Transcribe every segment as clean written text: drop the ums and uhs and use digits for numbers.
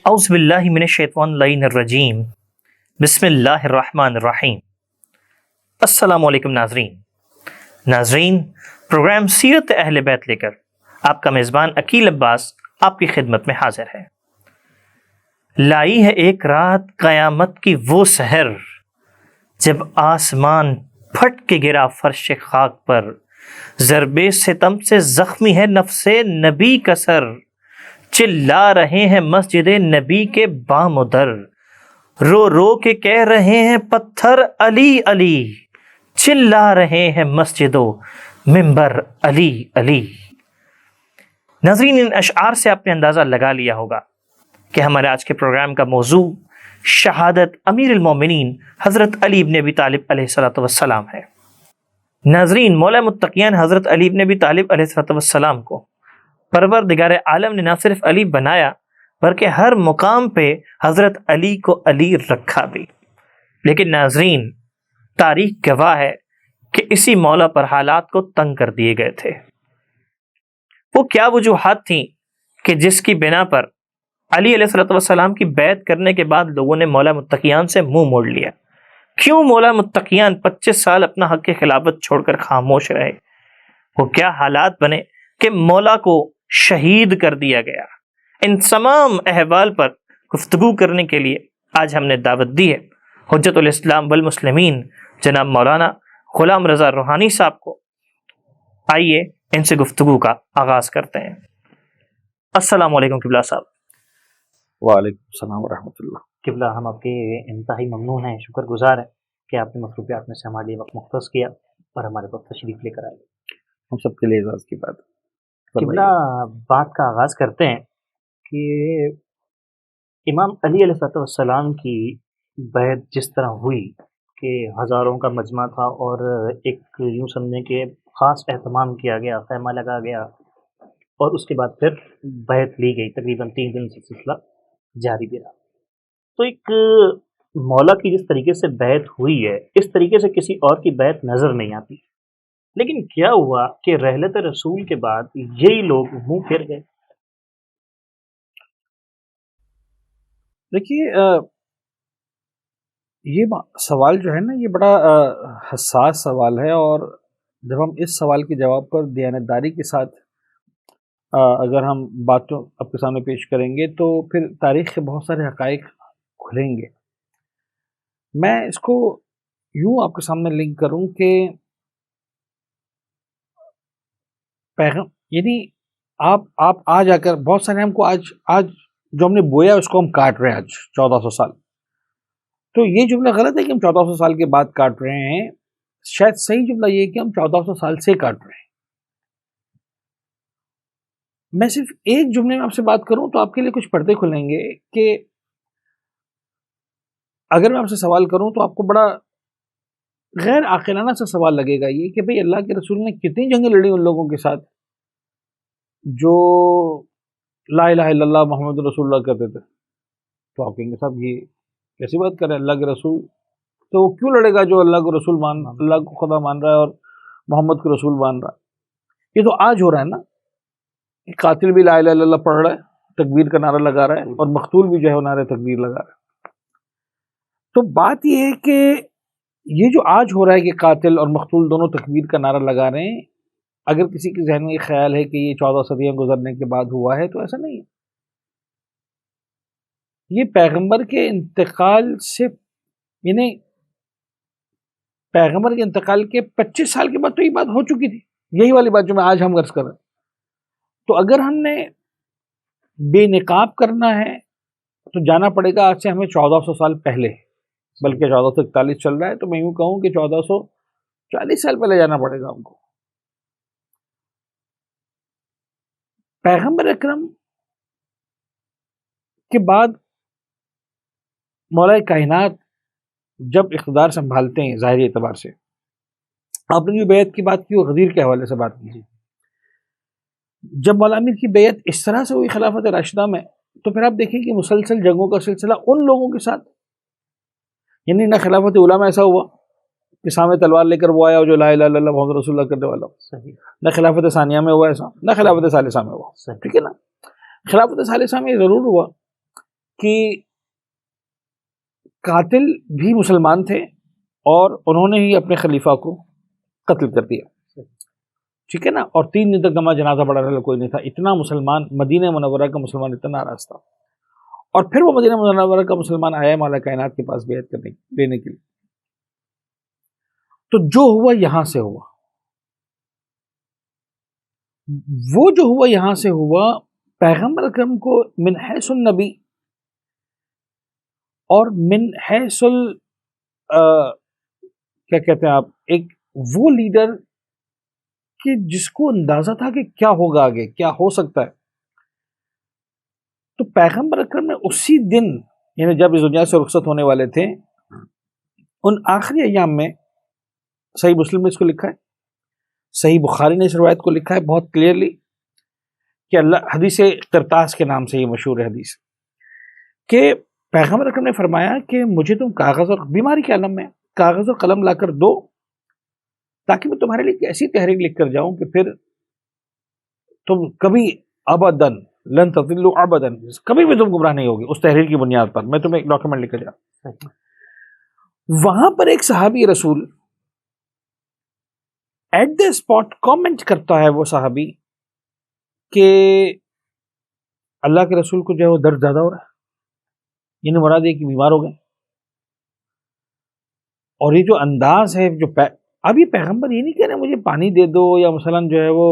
اعوذ باللہ من الشیطان اللعین الرجیم، بسم اللہ الرحمن الرحیم۔ السلام علیکم ناظرین، پروگرام سیرت اہل بیت لے کر آپ کا میزبان عقیل عباس آپ کی خدمت میں حاضر ہے۔ لائی ہے ایک رات قیامت کی وہ سحر، جب آسمان پھٹ کے گرا فرش خاک پر، ضرب ستم سے زخمی ہے نفس نبی کا سر، چلا رہے ہیں مسجد نبی کے بام و در، رو رو کے کہہ رہے ہیں پتھر علی علی، چلا رہے ہیں مسجد و منبر علی علی۔ ناظرین، ان اشعار سے آپ نے اندازہ لگا لیا ہوگا کہ ہمارے آج کے پروگرام کا موضوع شہادت امیر المومنین حضرت علی بن ابی طالب علیہ السلام ہے۔ ناظرین، مولا متقیان حضرت علی بن ابی طالب علیہ السلام کو پروردگار عالم نے نہ صرف علی بنایا بلکہ ہر مقام پہ حضرت علی کو علی رکھا بھی۔ لیکن ناظرین، تاریخ گواہ ہے کہ اسی مولا پر حالات کو تنگ کر دیے گئے تھے۔ وہ کیا وجوہات تھیں کہ جس کی بنا پر علی علیہ السلام کی بیعت کرنے کے بعد لوگوں نے مولا متقیان سے منہ موڑ لیا؟ کیوں مولا متقیان 25 سال اپنا حق خلافت چھوڑ کر خاموش رہے؟ وہ کیا حالات بنے کہ مولا کو شہید کر دیا گیا؟ ان تمام احوال پر گفتگو کرنے کے لیے آج ہم نے دعوت دی ہے حجت الاسلام والمسلمین جناب مولانا غلام رضا روحانی صاحب کو۔ آئیے ان سے گفتگو کا آغاز کرتے ہیں۔ السلام علیکم قبلہ صاحب۔ وعلیکم السلام ورحمۃ اللہ۔ قبلہ، ہم آپ کے انتہائی ممنون ہیں، شکر گزار ہیں کہ آپ نے مصروفیات میں سے ہمارے لیے وقت مختص کیا اور ہمارے پاس تشریف لے کر آئے۔ ہم سب کے لیے اعزاز کی بات ہے۔ قبلہ، بات کا آغاز کرتے ہیں کہ امام علی علیہ السلام کی بیعت جس طرح ہوئی کہ ہزاروں کا مجمع تھا اور ایک یوں سمجھیں کہ خاص اہتمام کیا گیا، خیمہ لگا گیا اور اس کے بعد پھر بیعت لی گئی، تقریباً 3 دن سے سلسلہ جاری بھی رہا۔ تو ایک مولا کی جس طریقے سے بیعت ہوئی ہے، اس طریقے سے کسی اور کی بیعت نظر نہیں آتی۔ لیکن کیا ہوا کہ رحلت رسول کے بعد یہی لوگ منہ پھر گئے؟ دیکھیے، یہ سوال جو ہے نا، یہ بڑا حساس سوال ہے، اور جب ہم اس سوال کے جواب پر دیانتداری کے ساتھ اگر ہم باتوں آپ کے سامنے پیش کریں گے تو پھر تاریخ کے بہت سارے حقائق کھلیں گے۔ میں اس کو یوں آپ کے سامنے لنک کروں کہ یعنی آپ آج آ کر بہت سارے ہم کو آج جو ہم نے بویا اس کو ہم کاٹ رہے ہیں آج 1400 سال۔ تو یہ جملہ غلط ہے کہ ہم 1400 سال کے بعد کاٹ رہے ہیں، شاید صحیح جملہ یہ ہے کہ ہم 1400 سال سے کاٹ رہے ہیں۔ میں صرف ایک جملے میں آپ سے بات کروں تو آپ کے لیے کچھ پردے کھلیں گے کہ اگر میں آپ سے سوال کروں تو آپ کو بڑا غیر عاقلانہ سا سوال لگے گا یہ کہ بھئی اللہ کے رسول نے کتنی جنگیں لڑی ان لوگوں کے ساتھ جو لا الہ الا اللہ محمد رسول اللہ کہتے تھے؟ تو آپ کہیں گے صاحب یہ کیسی بات کر رہے ہیں، اللہ کے رسول تو وہ کیوں لڑے گا جو اللہ کو رسول اللہ کو خدا مان رہا ہے اور محمد کو رسول مان رہا ہے؟ یہ تو آج ہو رہا ہے نا، قاتل بھی لا الہ الا اللہ پڑھ رہا ہے، تکبیر کا نعرہ لگا رہا ہے، اور مقتول بھی جو ہے وہ نعرہ تکبیر لگا رہا ہے۔ تو بات یہ ہے کہ یہ جو آج ہو رہا ہے کہ قاتل اور مقتول دونوں تکبیر کا نعرہ لگا رہے ہیں، اگر کسی کے ذہن میں یہ خیال ہے کہ یہ 14 صدیاں گزرنے کے بعد ہوا ہے تو ایسا نہیں ہے۔ یہ پیغمبر کے انتقال سے، یعنی پیغمبر کے انتقال کے 25 سال کے بعد تو یہ بات ہو چکی تھی، یہی والی بات جو میں آج ہم عرض کر رہے ہیں۔ تو اگر ہم نے بے نقاب کرنا ہے تو جانا پڑے گا آج سے ہمیں 1400 سال پہلے، بلکہ 1441 چل رہا ہے تو میں یوں کہوں کہ 1440 سال پہلے جانا پڑے گا ہم کو۔ پیغمبر اکرم کے بعد مولا کائنات جب اقتدار سنبھالتے ہیں ظاہری اعتبار سے، آپ نے جو بیعت کی بات کی وہ غدیر کے حوالے سے بات کی، جب مولا امیر کی بیعت اس طرح سے ہوئی خلافت راشدہ میں تو پھر آپ دیکھیں کہ مسلسل جنگوں کا سلسلہ ان لوگوں کے ساتھ، یعنی نہ خلافت اولیٰ میں ایسا ہوا کہ سامنے تلوار لے کر وہ آیا جو لا الہ الا اللہ محمد رسول اللہ کرنے والا ہو، نہ خلافت ثانیہ میں ہوا ایسا، نہ خلافت ثالثہ میں ہوا، ٹھیک ہے نا۔ خلافت ثالثہ میں ضرور ہوا کہ قاتل بھی مسلمان تھے اور انہوں نے ہی اپنے خلیفہ کو قتل کر دیا، ٹھیک ہے نا، اور 3 دن تک نماز جنازہ پڑھا رہا کوئی نہیں تھا، اتنا مسلمان مدینہ منورہ کا مسلمان اتنا ناراض تھا، اور پھر وہ مدینہ منورہ کا مسلمان آیا مولا کائنات کے پاس بیعت کرنے لینے کے لیے. تو جو ہوا یہاں سے ہوا، وہ جو ہوا یہاں سے ہوا، پیغمبر اکرم کو من حیث النبی اور من حیث کیا کہتے ہیں آپ، ایک وہ لیڈر کہ جس کو اندازہ تھا کہ کیا ہوگا آگے، کیا ہو سکتا ہے. تو پیغمبر اکرم نے اسی دن، یعنی جب اس دنیا سے رخصت ہونے والے تھے، ان آخری ایام میں، صحیح مسلم نے اس کو لکھا ہے، صحیح بخاری نے اس روایت کو لکھا ہے بہت کلیئرلی، کہ اللہ، حدیث قرطاس کے نام سے یہ مشہور حدیث، کہ پیغمبر اکرم نے فرمایا کہ مجھے تم کاغذ اور، بیماری کے عالم میں کاغذ اور قلم لا کر دو تاکہ میں تمہارے لیے ایک ایسی تحریر لکھ کر جاؤں کہ پھر تم کبھی ابداً لن تضلوا ابداً، کبھی بھی تم گمراہ نہیں ہوگی اس تحریر کی بنیاد پر، میں تمہیں ایک ڈاکیومنٹ لکھ کر جاؤں. وہاں پر ایک صحابی رسول ایٹ دا اسپاٹ کامنٹ کرتا ہے، وہ صحابی، کہ اللہ کے رسول کو جو ہے وہ درد زیادہ ہو رہا ہے، یعنی مراد ہے کہ بیمار ہو گئے. اور یہ جو انداز ہے، جو اب یہ پیغمبر یہ نہیں کہہ رہے مجھے پانی دے دو یا مثلاً جو ہے وہ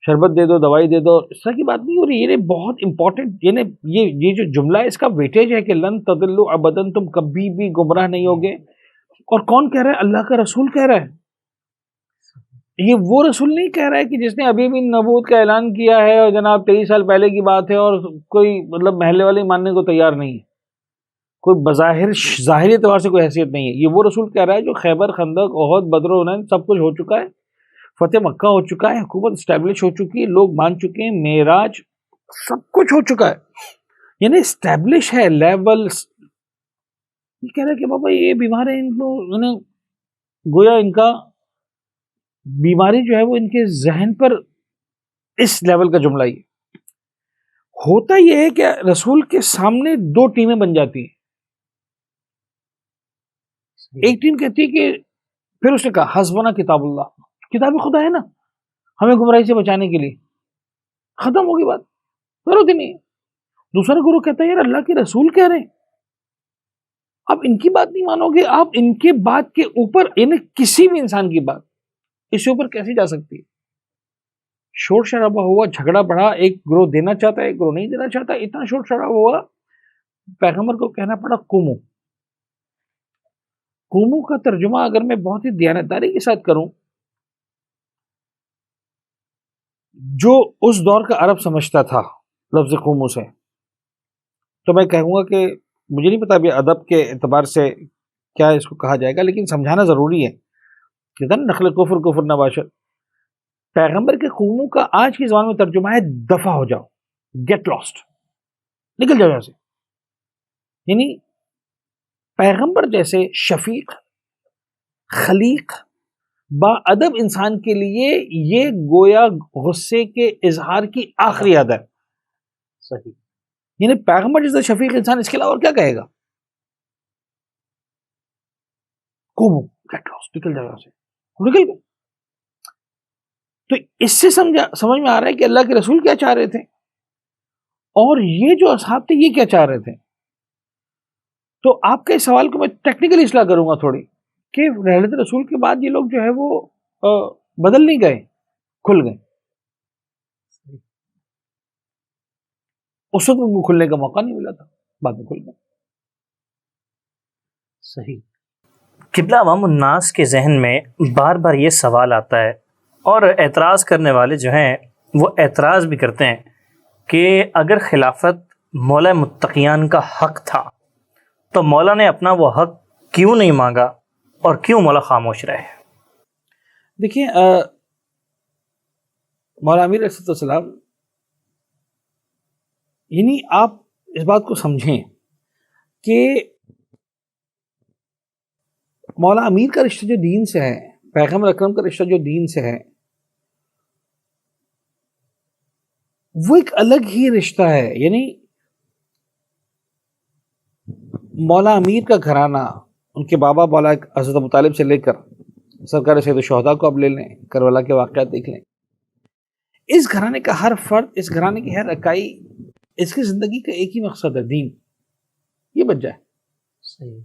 شربت دے دو، دوائی دے دو، اس طرح کی بات نہیں ہو رہی. یہ بہت امپورٹنٹ، یعنی یہ جو جملہ ہے اس کا ویٹیج ہے کہ لن تضلوا ابداً، تم کبھی بھی گمراہ نہیں ہوگے. اور کون کہہ رہا ہے؟ اللہ کا رسول کہہ رہا ہے. یہ وہ رسول نہیں کہہ رہا ہے کہ جس نے ابھی بھی نبوت کا اعلان کیا ہے اور جناب 23 سال پہلے کی بات ہے اور کوئی مطلب محلے والے ماننے کو تیار نہیں ہے، کوئی بظاہر ظاہری اعتبار سے کوئی حیثیت نہیں ہے. یہ وہ رسول کہہ رہا ہے جو خیبر، خندق، احد، بدر و حنین سب کچھ ہو چکا ہے، فتح مکہ ہو چکا ہے، حکومت اسٹیبلش ہو چکی ہے، لوگ مان چکے ہیں، معراج سب کچھ ہو چکا ہے، یعنی اسٹیبلش ہے لیول. یہ کہہ رہا ہے کہ بابا یہ بیمار ہے، ان کو گویا ان کا بیماری جو ہے وہ ان کے ذہن پر اس لیول کا جملہ ہی ہوتا. یہ ہے کہ رسول کے سامنے 2 ٹیمیں بن جاتی ہیں. ایک ٹیم کہتی ہے کہ پھر اس نے کہا حسبنا کتاب اللہ، کتاب خدا ہے نا ہمیں گمراہی سے بچانے کے لیے، ختم ہوگی بات، ضرورت ہی نہیں ہے. دوسرا گروہ کہتا ہے یار اللہ کے رسول کہہ رہے ہیں، اب ان کی بات نہیں مانو گے آپ، ان کے بات کے اوپر، یعنی کسی بھی انسان کی بات اس کے اوپر کیسی جا سکتی ہے. شور شرابہ ہوا، جھگڑا بڑھا، ایک گروہ دینا چاہتا ہے، ایک گروہ نہیں دینا چاہتا، اتنا شور شرابہ ہوا، پیغمبر کو کہنا پڑا قومو. قومو کا ترجمہ اگر میں بہت ہی دیانتداری کے ساتھ کروں، جو اس دور کا عرب سمجھتا تھا لفظ قومو سے، تو میں کہوں گا کہ مجھے نہیں پتا ابھی ادب کے اعتبار سے کیا اس کو کہا جائے گا، لیکن سمجھانا ضروری ہے کہ نخل کفر کفر نباشر. پیغمبر کے قومو کا آج کی زبان میں ترجمہ ہے دفع ہو جاؤ، گیٹ لاسٹ، نکل جاؤ یہاں سے. یعنی پیغمبر جیسے شفیق، خلیق، با ادب انسان کے لیے یہ گویا غصے کے اظہار کی آخری حد ہے. صحیح، یعنی پیغمبر جیسا شفیق انسان اس کے علاوہ اور کیا کہے گا؟ قومو، گیٹ لاسٹ، نکل جاؤ یہاں سے، نکل گئے. تو اس سے سمجھ میں آ رہا ہے کہ اللہ کے رسول کیا چاہ رہے تھے اور یہ جو اصحاب تھے یہ کیا چاہ رہے تھے. تو آپ کے سوال کو میں ٹیکنیکلی اصلاح کروں گا تھوڑی، کہ رحلت رسول کے بعد یہ لوگ جو ہے وہ بدل نہیں گئے، کھل گئے. اس وقت ان کو کھلنے کا موقع نہیں ملا تھا، بعد میں کھل گئے. صحیح. قبلہ عوام الناس کے ذہن میں بار بار یہ سوال آتا ہے، اور اعتراض کرنے والے جو ہیں وہ اعتراض بھی کرتے ہیں کہ اگر خلافت مولا متقیان کا حق تھا تو مولا نے اپنا وہ حق کیوں نہیں مانگا اور کیوں مولا خاموش رہے؟ دیکھیے مولا امیر علیہ السلام، یعنی آپ اس بات کو سمجھیں کہ مولا امیر کا رشتہ جو دین سے ہے، پیغمبر اکرم کا رشتہ جو دین سے ہے، وہ ایک الگ ہی رشتہ ہے. یعنی مولا امیر کا گھرانہ، ان کے بابا مولا حضرت ابو طالب سے لے کر سرکار سید الشہداء کو اب لے لیں، کربلا کے واقعات دیکھ لیں، اس گھرانے کا ہر فرد، اس گھرانے کی ہر اکائی، اس کی زندگی کا ایک ہی مقصد ہے، دین، یہ بچ جائے. صحیح.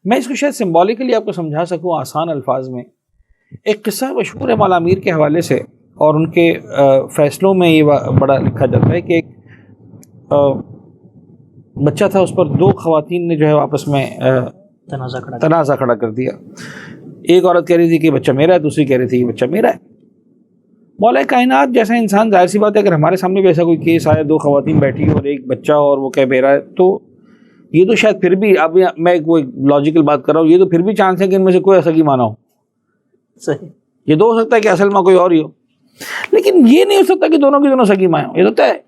میں اس کو شاید سمبولیکلی آپ کو سمجھا سکوں آسان الفاظ میں. ایک قصہ مشہور ہے مولا امیر کے حوالے سے، اور ان کے فیصلوں میں یہ بڑا لکھا جاتا ہے کہ ایک بچہ تھا، اس پر دو خواتین نے جو ہے آپس میں تنازع کھڑا کر دیا. ایک عورت کہہ رہی تھی کہ بچہ میرا ہے، دوسری کہہ رہی تھی کہ بچہ میرا ہے. مولا کائنات جیسا انسان، ظاہر سی بات ہے اگر ہمارے سامنے بھی ایسا کوئی کیس آیا، دو خواتین بیٹھی اور ایک بچہ اور وہ کہہ میرا ہے، تو یہ تو شاید پھر بھی، اب میں کوئی لاجیکل بات کر رہا ہوں، یہ تو پھر بھی چانس ہے کہ ان میں سے کوئی ایسا کی مانا ہو. صحیح. یہ تو ہو سکتا ہے کہ اصل میں کوئی اور ہی ہو، لیکن یہ نہیں ہو سکتا کہ دونوں کی دونوں سگی مائیں ہوں. یہ تو طے ہے.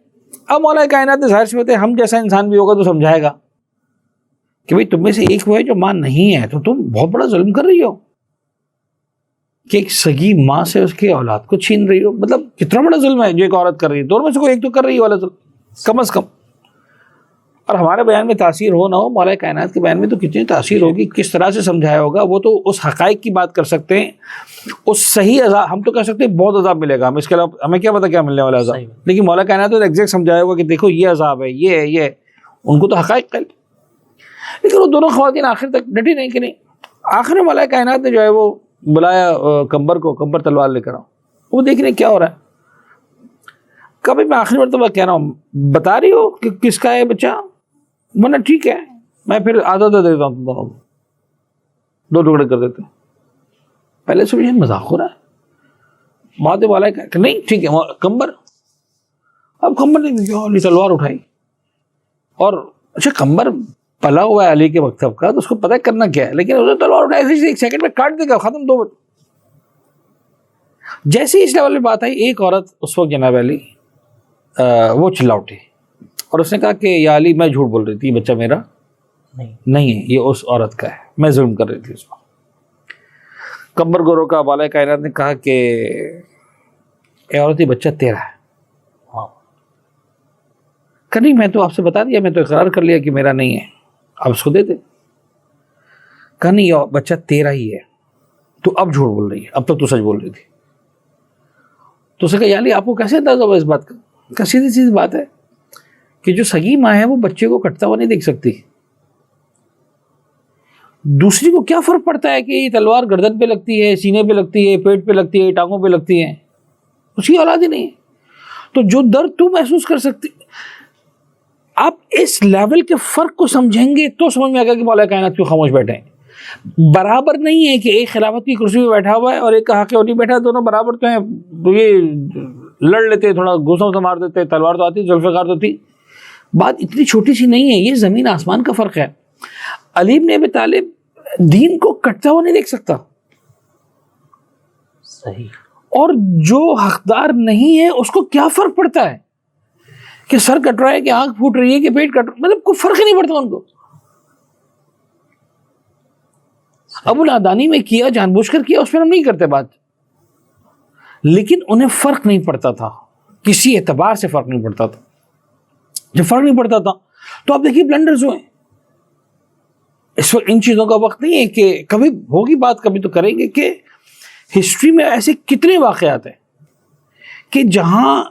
اب مولا کائنات ظاہر سی بات ہے ہم جیسا انسان بھی ہوگا تو سمجھائے گا کہ بھئی تم میں سے ایک وہ ہے جو ماں نہیں ہے، تو تم بہت بڑا ظلم کر رہی ہو کہ ایک سگی ماں سے اس کے اولاد کو چھین رہی ہو. مطلب کتنا بڑا ظلم ہے جو ایک عورت کر رہی ہے، دونوں میں سے کوئی ایک تو کر رہی ہے والا ظلم کم از کم. اور ہمارے بیان میں تاثیر ہو نہ ہو، مولا کائنات کے بیان میں تو کتنی تاثیر ہوگی، کس طرح سے سمجھایا ہوگا. وہ تو اس حقائق کی بات کر سکتے ہیں، اس صحیح عذاب، ہم تو کہہ سکتے ہیں بہت عذاب ملے گا، ہم اس کے علاوہ ہمیں کیا پتا کیا ملنے والا عذاب. لیکن مولا کائنات تو ایگزیکٹ سمجھایا ہوگا کہ دیکھو یہ عذاب ہے، یہ ہے، یہ ہے. ان کو تو حقائق قائل. لیکن وہ دونوں خواتین آخر تک ڈٹی نہیں کہ نہیں. آخر میں مولا کائنات نے جو ہے وہ بلایا کمبر تلوار لے کر آؤ، وہ دیکھ رہے کیا ہو رہا ہے. کبھی میں آخری مرتبہ کہہ رہا ہوں، بتا رہی ہو کہ کس کا ہے بچہ، ورنہ ٹھیک ہے میں پھر آدھا دے دیتا ہوں، تم دونوں کو دو ٹکڑے کر دیتے. پہلے سے مجھے مذاق ہو رہا ہے، بعد والا کہ نہیں ٹھیک ہے کمبر. اب کمبر نے تلوار اٹھائی، اور اچھا کمبر پلا ہوا ہے علی کے مکتب کا، تو اس کو پتہ کرنا کیا ہے، لیکن اسے تلوار اٹھائی ایک سیکنڈ میں کاٹ دے گا، ختم. دو جیسے ہی اس لیول میں بات آئی، ایک عورت اس وقت جناب علی وہ چلا اٹھی اور اس نے کہا کہ یا علی میں جھوٹ بول رہی تھی، بچہ میرا نہیں ہے، یہ اس عورت کا ہے، میں ظلم کر رہی تھی اس وقت. کمبر گورو کا بالا کائنات نے کہا کہ اے عورت یہ بچہ تیرا ہے. کہ نہیں میں تو آپ سے بتا دیا، میں تو اقرار کر لیا کہ میرا نہیں ہے، آپ اس کو دے دے. کہ نہیں یہ بچہ تیرا ہی ہے، تو اب جھوٹ بول رہی ہے، اب تک تو سچ بول رہی تھی. تو اسے کہا یا علی آپ کو کیسے اندازہ ہوا اس بات کا؟ کہ سیدھی سیدھی بات ہے کہ جو سگی ماں ہے وہ بچے کو کٹتا ہوا نہیں دیکھ سکتی. دوسری کو کیا فرق پڑتا ہے کہ یہ تلوار گردن پہ لگتی ہے، سینے پہ لگتی ہے، پیٹ پہ لگتی ہے، ٹانگوں پہ لگتی ہے، اس کی اولاد ہی نہیں ہے. تو جو درد تو محسوس کر سکتی، آپ اس لیول کے فرق کو سمجھیں گے تو سمجھ میں آئے گا کہ مولا کائنات کیوں خاموش بیٹھے ہیں. برابر نہیں ہے کہ ایک خلافت کی کرسی پہ بیٹھا ہوا ہے اور ایک کہا کہ نہیں بیٹھا، دونوں برابر تو ہیں. یہ لڑ لیتے، تھوڑا گھوسوں سے مار دیتے، تلوار تو آتی، ذوالفقار تو تھی. بات اتنی چھوٹی سی نہیں ہے، یہ زمین آسمان کا فرق ہے. علی بن ابی طالب دین کو کٹتا ہوا نہیں دیکھ سکتا، صحیح. اور جو حقدار نہیں ہے اس کو کیا فرق پڑتا ہے کہ سر کٹ رہا ہے، کہ آنکھ پھوٹ رہی ہے، کہ پیٹ کٹ رہا ہے، مطلب کوئی فرق ہی نہیں پڑتا ان کو. ابو العدانی میں کیا، جان بوجھ کر کیا، اس پر ہم نہیں کرتے بات، لیکن انہیں فرق نہیں پڑتا تھا، کسی اعتبار سے فرق نہیں پڑتا تھا. جب فرق نہیں پڑتا تھا تو آپ دیکھیے بلنڈرز ہوئے. اس وقت ان چیزوں کا وقت نہیں ہے کہ کبھی ہوگی بات، کبھی تو کریں گے کہ ہسٹری میں ایسے کتنے واقعات ہیں کہ جہاں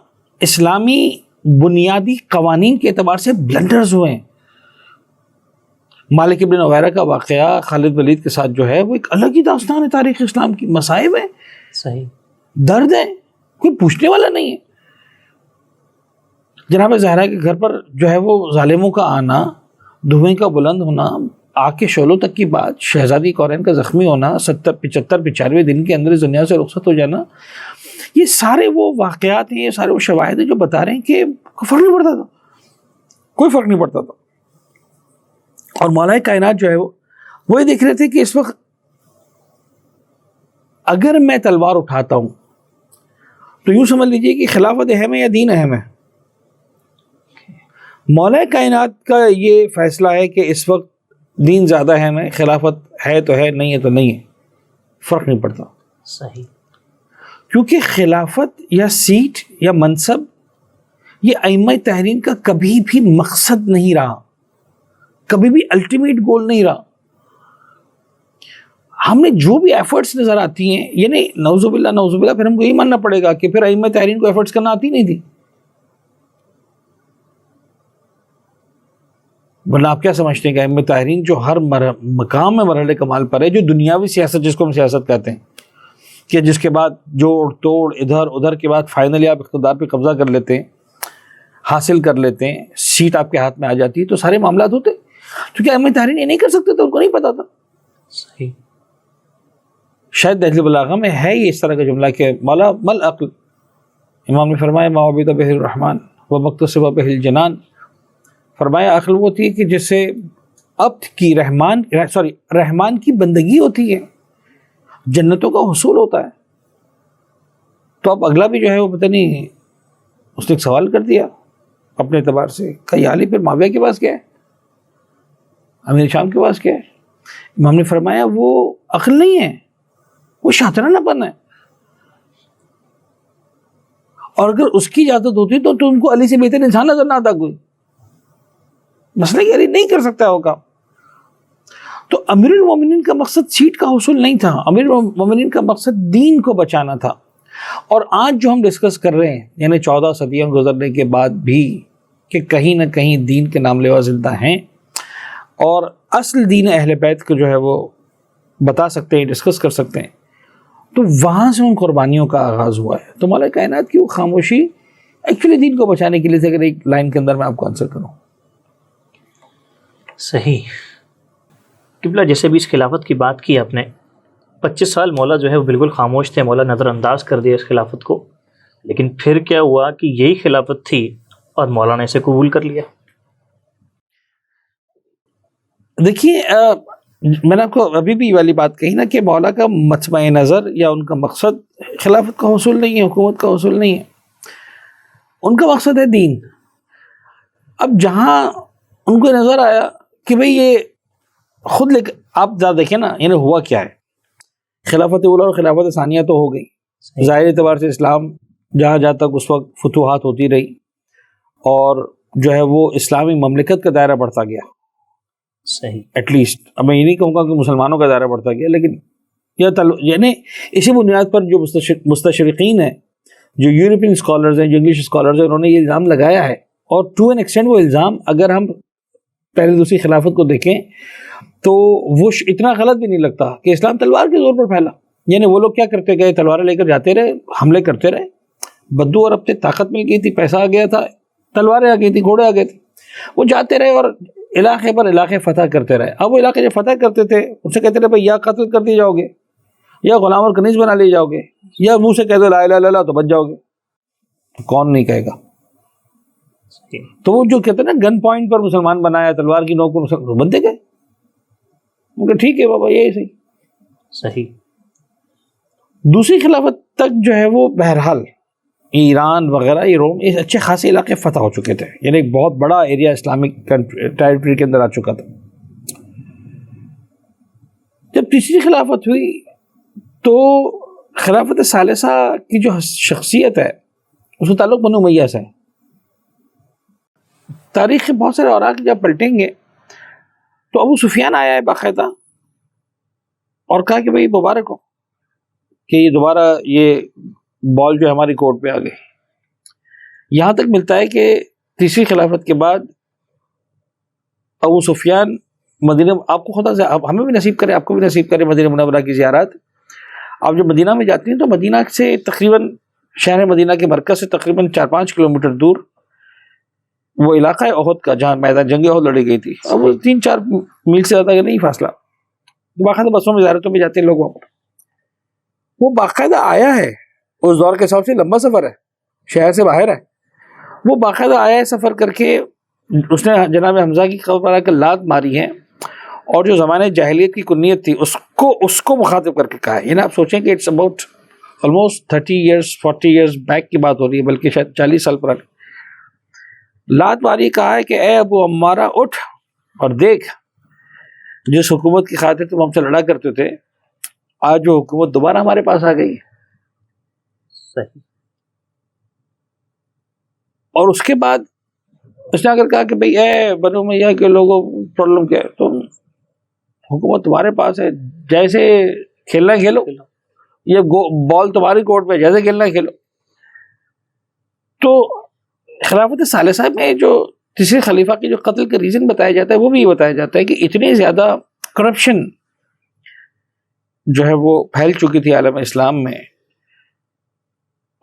اسلامی بنیادی قوانین کے اعتبار سے بلنڈرز ہوئے ہیں. مالک ابن نویرہ کا واقعہ خالد ولید کے ساتھ جو ہے وہ ایک الگ ہی داستان ہے تاریخ اسلام کی. مصائب ہے، صحیح، درد ہے، کوئی پوچھنے والا نہیں ہے. جناب زہرا کے گھر پر جو ہے وہ ظالموں کا آنا، دھوئیں کا بلند ہونا، آگ کے شعلوں تک کی بات، شہزادی کورین کا زخمی ہونا، 75-95 دن کے اندر اس دنیا سے رخصت ہو جانا، یہ سارے وہ واقعات ہیں، یہ سارے وہ شواہد ہیں جو بتا رہے ہیں کہ کوئی فرق نہیں پڑتا تھا، کوئی فرق نہیں پڑتا تھا. اور مولا کائنات جو ہے وہ یہ دیکھ رہے تھے کہ اس وقت اگر میں تلوار اٹھاتا ہوں تو یوں سمجھ لیجئے کہ خلافت اہم ہے یا دین اہم ہے. مولا کائنات کا یہ فیصلہ ہے کہ اس وقت دین زیادہ اہم ہے، خلافت ہے تو ہے، نہیں ہے تو نہیں ہے، فرق نہیں پڑتا. صحیح. کیونکہ خلافت یا سیٹ یا منصب یہ ائمہ تحریر کا کبھی بھی مقصد نہیں رہا. کبھی بھی الٹیمیٹ گول نہیں رہا. ہم نے جو بھی ایفرٹس نظر آتی ہیں، یعنی نعوذ باللہ پھر ہم کو یہ ماننا پڑے گا کہ پھر ائمہ تحرین کو ایفرٹس کرنا آتی نہیں تھی. ورنہ آپ کیا سمجھتے ہیں کہ ائمہ تحرین جو ہر مقام میں مرحلے کمال پر ہے، جو دنیاوی سیاست جس کو ہم سیاست کہتے ہیں، کہ جس کے بعد جوڑ توڑ ادھر ادھر کے بعد فائنلی آپ اقتدار پہ قبضہ کر لیتے ہیں، حاصل کر لیتے ہیں، سیٹ آپ کے ہاتھ میں آ جاتی ہے، تو سارے معاملات ہوتے. کیونکہ ائمہ تحرین یہ نہیں کر سکتے تھے، ان کو نہیں پتا تھا. صحیح. شاید دہلی بلاغہ میں ہے یہ اس طرح کا جملہ کہ مولا مل عقل، امام نے فرمایا ما عبد بہ الرحمن و مقتصب بہ الجنان، فرمایا عقل وہ ہوتی ہے کہ جس سے عبد کی رحمان کی بندگی ہوتی ہے، جنتوں کا حصول ہوتا ہے. تو اب اگلا بھی جو ہے وہ پتہ نہیں، اس نے ایک سوال کر دیا اپنے اعتبار سے، کہا یا علی پھر معاویہ کے پاس کیا ہے، امیر شام کے پاس کیا ہے؟ امام نے فرمایا وہ عقل نہیں ہے، وہ شاطرانہ پن ہے. اور اگر اس کی اجازت ہوتی تو تم کو علی سے بہتر انسان نظر نہ آتا کوئی. مسئلہ کہ علی نہیں کر سکتا وہ کام. تو امیر المومنین کا مقصد سیٹ کا حصول نہیں تھا، امیر المومنین کا مقصد دین کو بچانا تھا. اور آج جو ہم ڈسکس کر رہے ہیں، یعنی 14 صدیاں گزرنے کے بعد بھی، کہ کہیں نہ کہیں دین کے نام لیوا زندہ ہیں اور اصل دین اہل بیت کو جو ہے وہ بتا سکتے ہیں، ڈسکس کر سکتے ہیں، تو وہاں سے ان قربانیوں کا آغاز ہوا ہے. تو مولا کائنات کی وہ خاموشی ایکچولی دین کو بچانے کے لیے، اگر ایک لائن کے اندر میں آپ کو آنسر کروں. صحیح. قبلہ جیسے بھی اس خلافت کی بات کی آپ نے، 25 سال مولا جو ہے وہ بالکل خاموش تھے، مولا نظر انداز کر دیا اس خلافت کو. لیکن پھر کیا ہوا کہ یہی خلافت تھی اور مولا نے اسے قبول کر لیا. دیکھیے میں نے آپ کو ابھی بھی والی بات کہی نا کہ مولا کا مطمع نظر یا ان کا مقصد خلافت کا حصول نہیں ہے، حکومت کا حصول نہیں ہے، ان کا مقصد ہے دین. اب جہاں ان کو نظر آیا کہ بھئی یہ خود آپ ذرا دیکھیں نا، یعنی ہوا کیا ہے، خلافت اولیٰ اور خلافت ثانیہ تو ہو گئی، ظاہر اعتبار سے اسلام جہاں جہاں تک اس وقت فتوحات ہوتی رہی اور جو ہے وہ اسلامی مملکت کا دائرہ بڑھتا گیا. صحیح. ایٹ لیسٹ اب میں یہ نہیں کہوں گا کہ مسلمانوں کا دائرہ بڑھتا گیا، لیکن یعنی اسی بنیاد پر جو مستشرقین ہیں، جو یورپین اسکالرز ہیں، جو انگلش اسکالرز ہیں، انہوں نے یہ الزام لگایا ہے. اور ٹو این ایکسٹینٹ وہ الزام اگر ہم پہلے دوسری خلافت کو دیکھیں تو وہ اتنا غلط بھی نہیں لگتا کہ اسلام تلوار کے زور پر پھیلا. یعنی وہ لوگ کیا کرتے گئے، تلواریں لے کر جاتے رہے، حملے کرتے رہے، بدو اور اب تک طاقت مل گئی تھی، پیسہ آ گیا تھا، تلواریں آ گئی تھی، گھوڑے آ گئے تھے، وہ جاتے رہے اور علاقے پر علاقے فتح کرتے رہے. اب وہ علاقے جو فتح کرتے تھے ان سے کہتے رہے بھائی یا قتل کر دیے جاؤ گے، یا غلام اور کنیز بنا لیے جاؤ گے، یا منہ سے کہہ دو لا الہ الا اللہ تو بچ جاؤ گے. کون نہیں کہے گا؟ تو وہ جو کہتے ہیں نا گن پوائنٹ پر مسلمان بنایا، تلوار کی نوک پر مسلمان بنتے گئے. ٹھیک ہے بابا یہی صحیح. صحیح. دوسری خلافت تک جو ہے وہ بہرحال ایران وغیرہ، یہ روم، اس اچھے خاصے علاقے فتح ہو چکے تھے، یعنی ایک بہت بڑا ایریا اسلامک ٹیریٹری کے اندر آ چکا تھا. جب تیسری خلافت ہوئی تو خلافت ثالثہ کی جو شخصیت ہے اس کا تعلق بنو امیہ سے ہے. تاریخ کے بہت سارے اوراق جب پلٹیں گے تو ابو سفیان آیا ہے باقاعدہ اور کہا کہ بھئی مبارک ہو کہ یہ دوبارہ یہ بال جو ہماری کورٹ پہ آ گئی. یہاں تک ملتا ہے کہ تیسری خلافت کے بعد ابو سفیان مدینہ، آپ کو خدا سے ہمیں بھی نصیب کرے، آپ کو بھی نصیب کرے مدینہ منورہ کی زیارت. آپ جب مدینہ میں جاتی ہیں تو مدینہ سے تقریباً، شہر مدینہ کے مرکز سے تقریباً 4-5 کلومیٹر دور وہ علاقہ ہے احد کا، جہاں میدان جنگ احد لڑی گئی تھی. اب وہ 3-4 میل سے زیادہ نہیں فاصلہ. باقاعدہ بسوں میں زیارتوں میں جاتے ہیں لوگ وہاں پر. وہ باقاعدہ آیا ہے، اس دور کے سب سے لمبا سفر ہے، شہر سے باہر ہے. وہ باقاعدہ آیا ہے سفر کر کے، اس نے جناب حمزہ کی قبر پر آ کر لات ماری ہے اور جو زمانے جاہلیت کی کنیت تھی اس کو مخاطب کر کے کہا ہے. یعنی آپ سوچیں کہ it's about almost 30 years 40 years back کی بات ہو رہی ہے، بلکہ شاید 40 سال پرانے. لات ماری، کہا ہے کہ اے ابو عمارہ اٹھ اور دیکھ، جس حکومت کی خاطر تم ہم سے لڑا کرتے تھے، آج جو حکومت دوبارہ ہمارے پاس آ گئی. صحیح. اور اس کے بعد اس نے اگر کہا کہ بھئی اے بنو امیہ کے لوگوں پرابلم کیا ہے، تم حکومت تمہارے پاس ہے، جیسے کھیلنا ہے کھیلو، یہ بال تمہاری کورٹ پہ، جیسے کھیلنا ہے کھیلو. تو خلافت ثالثہ میں جو تیسرے خلیفہ کے جو قتل کا ریزن بتایا جاتا ہے وہ بھی یہ بتایا جاتا ہے کہ اتنی زیادہ کرپشن جو ہے وہ پھیل چکی تھی عالم اسلام میں،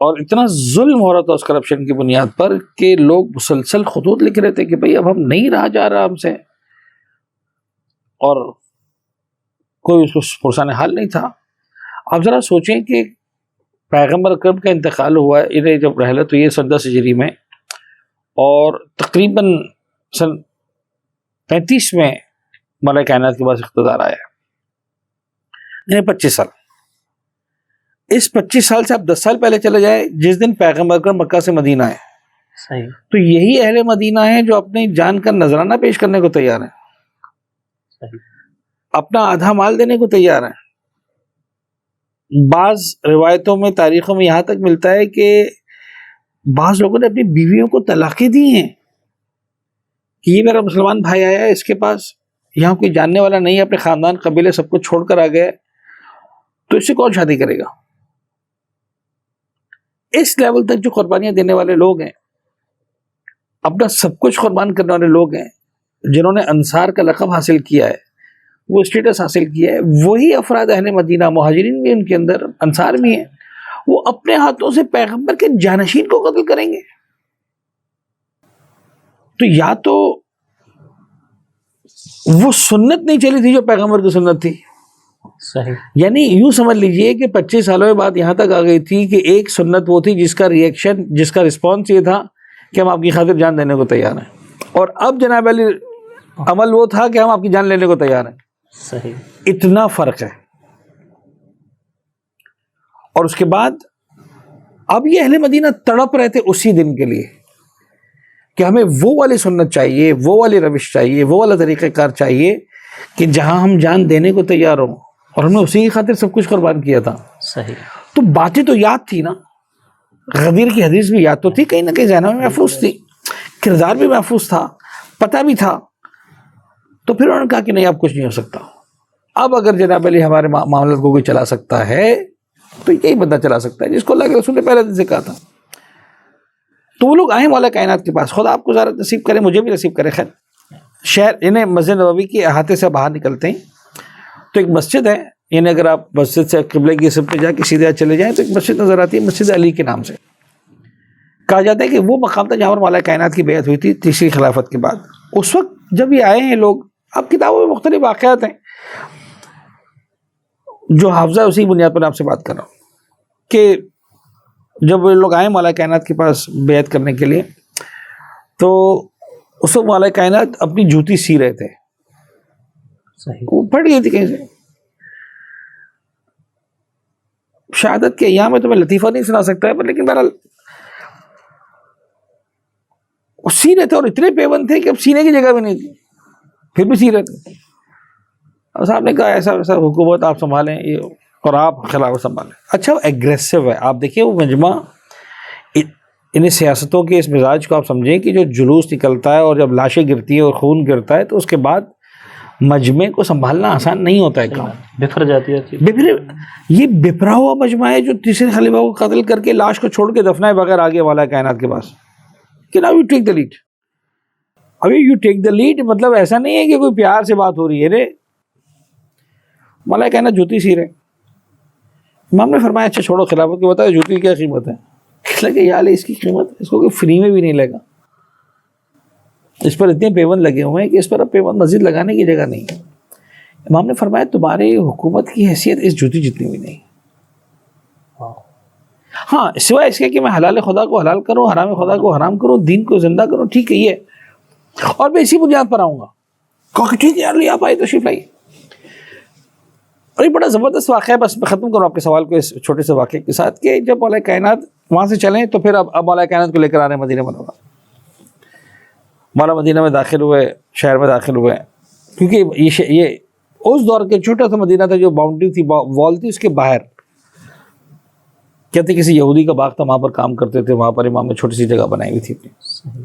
اور اتنا ظلم ہو رہا تھا اس کرپشن کی بنیاد پر کہ لوگ مسلسل خطوط لکھ رہے تھے کہ بھئی اب ہم نہیں رہا جا رہا ہم سے، اور کوئی اس کو پرسان حال نہیں تھا. آپ ذرا سوچیں کہ پیغمبر اکرم کا انتقال ہوا ہے، انہیں جب رحلت ہوئی ہے 10 ہجری میں، اور تقریباً سن 35 میں مولا کائنات کے پاس اقتدار آیا، یعنی 25 سال. اس 25 سال سے آپ 10 سال پہلے چلے جائیں جس دن پیغمبر اکرم مکہ سے مدینہ آئے، صحیح. تو یہی اہل مدینہ ہیں جو اپنی جان کا نذرانہ پیش کرنے کو تیار ہیں، صحیح. اپنا آدھا مال دینے کو تیار ہیں. بعض روایتوں میں، تاریخوں میں یہاں تک ملتا ہے کہ بعض لوگوں نے اپنی بیویوں کو طلاقیں دی ہیں کہ یہ میرا مسلمان بھائی آیا ہے، اس کے پاس یہاں کوئی جاننے والا نہیں ہے، اپنے خاندان قبیلے سب کو چھوڑ کر آ گیا، تو اس سے کون شادی کرے گا. اس لیول تک جو قربانیاں دینے والے لوگ ہیں، اپنا سب کچھ قربان کرنے والے لوگ ہیں، جنہوں نے انصار کا لقب حاصل کیا ہے، وہ اسٹیٹس حاصل کیا ہے، وہی افراد اہل مدینہ، مہاجرین بھی ان کے اندر، انصار بھی ہیں، وہ اپنے ہاتھوں سے پیغمبر کے جانشین کو قتل کریں گے. تو یا تو وہ سنت نہیں چلی تھی جو پیغمبر کی سنت تھی، صحیح. یعنی یوں سمجھ لیجئے کہ 25 سالوں کے بعد یہاں تک آ گئی تھی کہ ایک سنت وہ تھی جس کا ریئیکشن، جس کا رسپانس یہ تھا کہ ہم آپ کی خاطر جان دینے کو تیار ہیں، اور اب جناب علی عمل وہ تھا کہ ہم آپ کی جان لینے کو تیار ہیں. صحیح. اتنا فرق ہے. اور اس کے بعد اب یہ اہل مدینہ تڑپ رہے تھے اسی دن کے لیے کہ ہمیں وہ والی سنت چاہیے، وہ والی روش چاہیے، وہ والا طریقہ کار چاہیے کہ جہاں ہم جان دینے کو تیار ہوں، اور ہم نے اسی کی خاطر سب کچھ قربان کیا تھا. صحیح. تو باتیں تو یاد تھی نا، غدیر کی حدیث بھی یاد تو تھی، کہیں نہ کہیں ذہنوں میں محفوظ تھی، کردار بھی محفوظ تھا، پتہ بھی تھا. تو پھر انہوں نے کہا کہ نہیں، اب کچھ نہیں ہو سکتا. اب اگر جناب علی ہمارے معاملات کو کوئی چلا سکتا ہے تو یہی بندہ چلا سکتا ہے جس کو اللہ کے رسول نے پہلے دن سے کہا تھا. تو وہ لوگ آئے مولا کائنات کے پاس، خدا آپ کو زیارت نصیب کرے، مجھے بھی نصیب کرے. خیر، شہر انہیں مسجد نبوی کے احاطے سے باہر نکلتے ہیں تو ایک مسجد ہے، یعنی اگر آپ مسجد سے قبلے کی سمت پہ جا کے سیدھے چلے جائیں تو ایک مسجد نظر آتی ہے، مسجد علی کے نام سے. کہا جاتا ہے کہ وہ مقام تھا جہاں پر مولا کائنات کی بیعت ہوئی تھی تیسری خلافت کے بعد. اس وقت جب یہ آئے ہیں لوگ، اب کتابوں میں مختلف واقعات ہیں، جو حافظہ اسی بنیاد پر آپ سے بات کر رہا ہوں کہ جب وہ لوگ آئے مولا کائنات کے پاس بیعت کرنے کے لیے، تو اس وقت مولا کائنات اپنی جوتی سی رہے تھے. صحیح. وہ پھٹ گئی تھی کہیں سے. شہادت کے ایام میں تو میں لطیفہ نہیں سنا سکتا ہے، لیکن بہرحال وہ سی رہے تھے، اور اتنے پیون تھے کہ اب سینے کی جگہ بھی نہیں تھی، پھر بھی سی رہے تھے. اور صاحب نے کہا ایسا ویسا حکومت آپ سنبھالیں، یہ اور آپ خلافت سنبھالیں. اچھا، وہ ایگریسو ہے. آپ دیکھیں وہ مجمع، انہیں سیاستوں کے اس مزاج کو آپ سمجھیں کہ جو جلوس نکلتا ہے اور جب لاشیں گرتی ہیں اور خون گرتا ہے تو اس کے بعد مجمع کو سنبھالنا آسان نہیں ہوتا ہے. کام بفر جاتی ہے. یہ بپرا ہوا مجمع ہے جو تیسرے خلیفہ کو قتل کر کے لاش کو چھوڑ کے دفنائے بغیر آگے والا کائنات کے پاس کہ now you take the lead. ابھی you take the lead مطلب ایسا نہیں ہے کہ کوئی پیار سے بات ہو رہی ہے. رے مولا کائنات جوتی سی رہے. امام نے فرمایا اچھا چھوڑو خلافت کی، بتاؤ جوتی کی کیا قیمت ہے؟ لگے یا اس کی قیمت اس کو کوئی فری میں بھی نہیں لگا. اس پر اتنے پیون لگے ہوئے ہیں کہ اس پر اب پیون مزید لگانے کی جگہ نہیں ہے. امام نے فرمایا تمہاری حکومت کی حیثیت اس جوتی جتنی بھی نہیں. ہاں، سوائے اس کے کہ میں حلال خدا کو حلال کروں، حرام خدا کو حرام کروں، دین کو زندہ کروں، ٹھیک ہے یہ، اور میں اسی بنیاد پر آؤں گا. کہا کہ ٹھیک ہے یار، آپ آئیے، تشریف لائیے. اور یہ بڑا زبردست واقعہ ہے. بس میں ختم کروں آپ کے سوال کو اس چھوٹے سے واقعے کے ساتھ کہ جب مولا کائنات وہاں سے چلیں تو پھر اب مولا کائنات کو لے کر آ رہے ہیں مدینہ منورہ. مولا مدینہ میں داخل ہوئے، شہر میں داخل ہوئے، کیونکہ یہ اس دور کے چھوٹا سا مدینہ تھا جو باؤنڈری تھی، وال تھی، اس کے باہر کہتے کسی یہودی کا باغ تھا، وہاں پر کام کرتے تھے، وہاں پر امام نے چھوٹی سی جگہ بنائی ہوئی تھی اپنی.